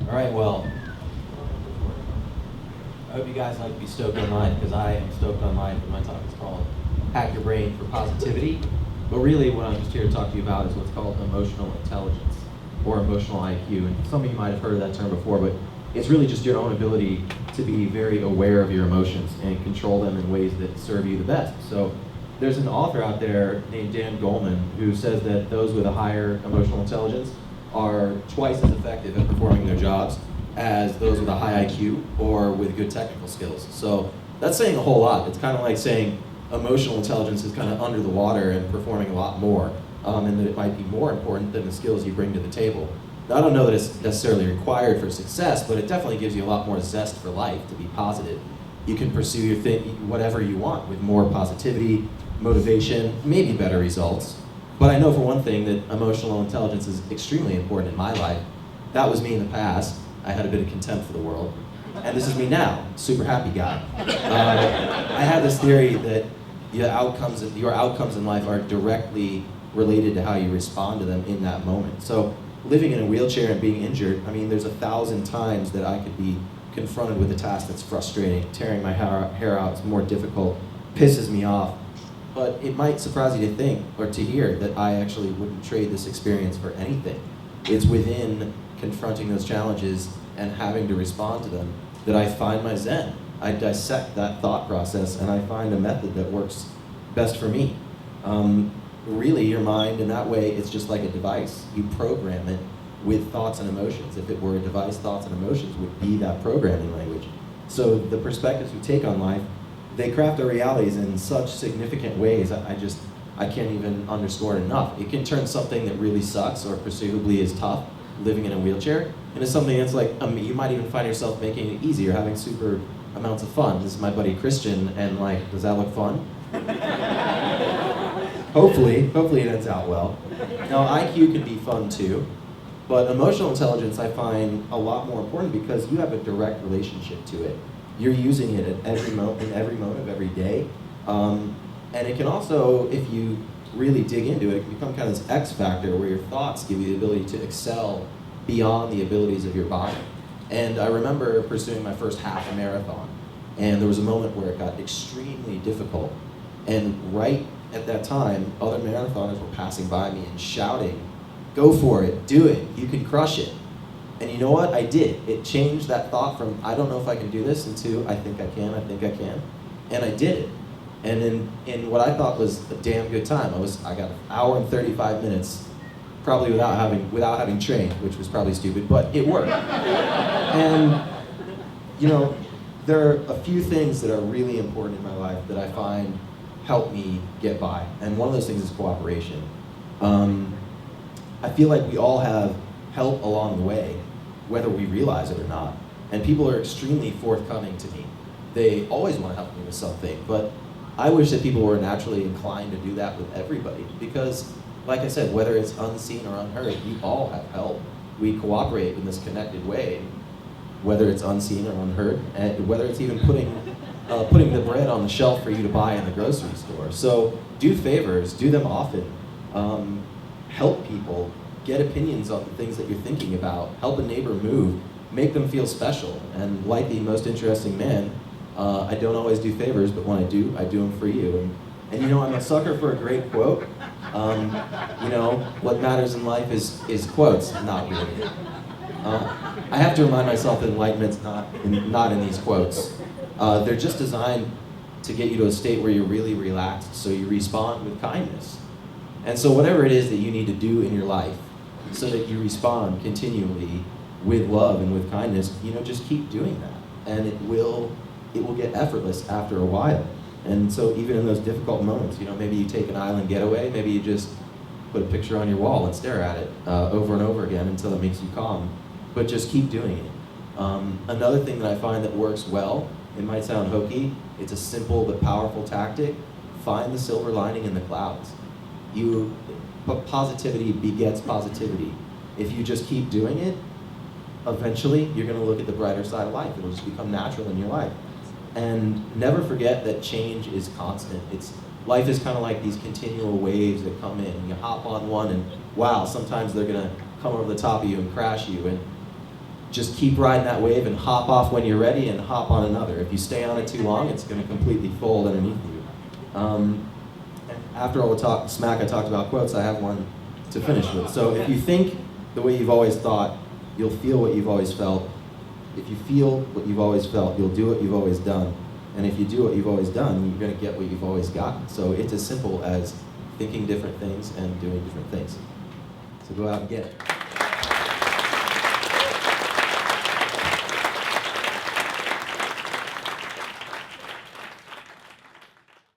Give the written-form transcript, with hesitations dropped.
All right, well, I hope you guys like to be stoked on life, because I am stoked on life, and my talk is called Hack Your Brain for Positivity. But really what I'm just here to talk to you about is what's called emotional intelligence, or emotional IQ. And some of you might have heard of that term before, but it's really just your own ability to be very aware of your emotions and control them in ways that serve you the best. So there's an author out there named Dan Goleman who says that those with a higher emotional intelligence are twice as effective at performing their jobs as those with a high IQ or with good technical skills. So that's saying a whole lot. It's kind of like saying emotional intelligence is kind of under the water and performing a lot more, and that it might be more important than the skills you bring to the table. Now, I don't know that it's necessarily required for success, but it definitely gives you a lot more zest for life to be positive. You can pursue your thing, whatever you want, with more positivity, motivation, maybe better results. But I know for one thing that emotional intelligence is extremely important in my life. That was me in the past. I had a bit of contempt for the world. And this is me now, super happy guy. I have this theory that your outcomes in life are directly related to how you respond to them in that moment. So living in a wheelchair and being injured, I mean, there's 1,000 times that I could be confronted with a task that's frustrating. Tearing my hair out is more difficult, pisses me off. But it might surprise you to think, or to hear, that I actually wouldn't trade this experience for anything. It's within confronting those challenges and having to respond to them that I find my zen. I dissect that thought process and I find a method that works best for me. Really, your mind, in that way, it's just like a device. You program it with thoughts and emotions. If it were a device, thoughts and emotions would be that programming language. So the perspectives we take on life, they craft our realities in such significant ways, I can't even underscore it enough. It can turn something that really sucks or presumably is tough, living in a wheelchair, into something that's like, you might even find yourself making it easy or having super amounts of fun. This is my buddy Christian, and like, does that look fun? Hopefully it ends out well. Now, IQ can be fun too, but emotional intelligence I find a lot more important because you have a direct relationship to it. You're using it at every in every moment of every day. And it can also, if you really dig into it, it can become kind of this X factor where your thoughts give you the ability to excel beyond the abilities of your body. And I remember pursuing my first half marathon, and there was a moment where it got extremely difficult. And right at that time, other marathoners were passing by me and shouting, "Go for it, do it, you can crush it." And you know what? I did. It changed that thought from, I don't know if I can do this, into, I think I can. And I did it. And in what I thought was a damn good time, I got an hour and 35 minutes, probably without having trained, which was probably stupid, but it worked. And, there are a few things that are really important in my life that I find help me get by. And one of those things is cooperation. I feel like we all have help along the way, whether we realize it or not. And people are extremely forthcoming to me. They always want to help me with something, but I wish that people were naturally inclined to do that with everybody, because, like I said, whether it's unseen or unheard, we all have help. We cooperate in this connected way, whether it's unseen or unheard, and whether it's even putting the bread on the shelf for you to buy in the grocery store. So do favors, do them often, help people, get opinions on the things that you're thinking about, help a neighbor move, make them feel special. And like the most interesting man, I don't always do favors, but when I do them for you. And I'm a sucker for a great quote. What matters in life is quotes, not really. I have to remind myself that enlightenment's not in these quotes. They're just designed to get you to a state where you're really relaxed, so you respond with kindness. And so whatever it is that you need to do in your life, so that you respond continually with love and with kindness, just keep doing that. And it will get effortless after a while. And so even in those difficult moments, maybe you take an island getaway, maybe you just put a picture on your wall and stare at it over and over again until it makes you calm. But just keep doing it. Another thing that I find that works well, it might sound hokey, it's a simple but powerful tactic: find the silver lining in the clouds. But positivity begets positivity. If you just keep doing it, eventually you're going to look at the brighter side of life. It'll just become natural in your life. And never forget that change is constant. Life is kind of like these continual waves that come in. You hop on one and wow, sometimes they're going to come over the top of you and crash you. And just keep riding that wave and hop off when you're ready and hop on another. If you stay on it too long, it's going to completely fold underneath you. After all the smack I talked about quotes, I have one to finish with. So if you think the way you've always thought, you'll feel what you've always felt. If you feel what you've always felt, you'll do what you've always done. And if you do what you've always done, you're going to get what you've always gotten. So it's as simple as thinking different things and doing different things. So go out and get it.